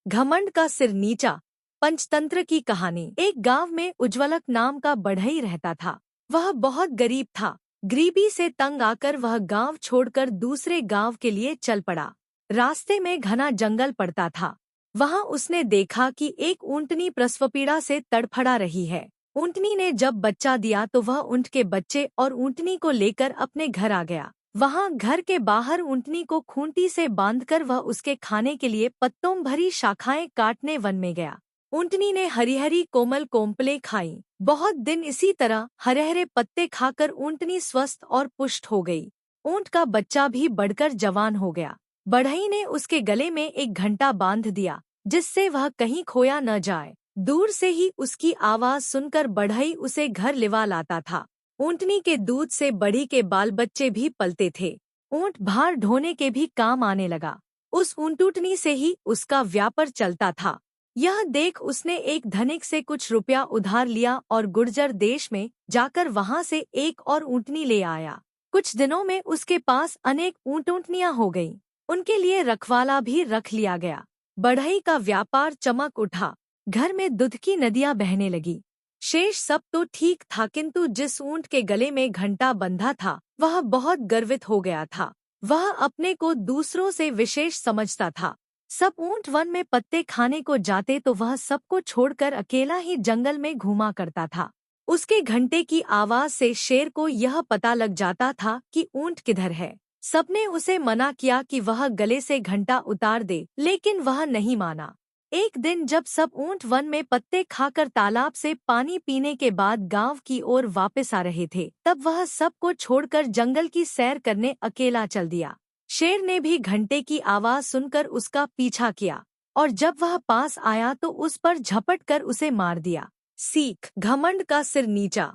घमंड का सिर नीचा। पंचतंत्र की कहानी। एक गांव में उज्ज्वलक नाम का बढ़ई रहता था। वह बहुत गरीब था। गरीबी से तंग आकर वह गांव छोड़कर दूसरे गांव के लिए चल पड़ा। रास्ते में घना जंगल पड़ता था। वहां उसने देखा कि एक ऊंटनी प्रसवपीड़ा से तड़फड़ा रही है। ऊंटनी ने जब बच्चा दिया तो वह ऊंट के बच्चे और ऊंटनी को लेकर अपने घर आ गया। वहां घर के बाहर ऊंटनी को खूंटी से बांधकर वह उसके खाने के लिए पत्तों भरी शाखाएं काटने वन में गया। ऊंटनी ने हरी हरी कोमल कोम्पलें खाई। बहुत दिन इसी तरह हरे हरे पत्ते खाकर ऊंटनी स्वस्थ और पुष्ट हो गई। ऊंट का बच्चा भी बढ़कर जवान हो गया। बढ़ई ने उसके गले में एक घंटा बांध दिया, जिससे वह कहीं खोया न जाए। दूर से ही उसकी आवाज सुनकर बढ़ई उसे घर लिवा लाता था। ऊंटनी के दूध से बढ़ी के बाल बच्चे भी पलते थे। ऊंट भार ढोने के भी काम आने लगा। उस ऊंटूटनी से ही उसका व्यापार चलता था। यह देख उसने एक धनिक से कुछ रुपया उधार लिया और गुर्जर देश में जाकर वहां से एक और ऊंटनी ले आया। कुछ दिनों में उसके पास अनेक ऊंटूटनियां हो गईं। उनके लिए रखवाला भी रख लिया गया। बढ़ई का व्यापार चमक उठा। घर में दूध की नदियां बहने लगी। शेष सब तो ठीक था, किंतु जिस ऊंट के गले में घंटा बंधा था वह बहुत गर्वित हो गया था। वह अपने को दूसरों से विशेष समझता था। सब ऊंट वन में पत्ते खाने को जाते तो वह सबको छोड़कर अकेला ही जंगल में घूमा करता था। उसके घंटे की आवाज से शेर को यह पता लग जाता था कि ऊंट किधर है। सबने उसे मना किया कि वह गले से घंटा उतार दे, लेकिन वह नहीं माना। एक दिन जब सब ऊंट वन में पत्ते खाकर तालाब से पानी पीने के बाद गांव की ओर वापस आ रहे थे, तब वह सबको छोड़कर जंगल की सैर करने अकेला चल दिया। शेर ने भी घंटे की आवाज सुनकर उसका पीछा किया और जब वह पास आया तो उस पर झपट कर उसे मार दिया। सीख। घमंड का सिर नीचा।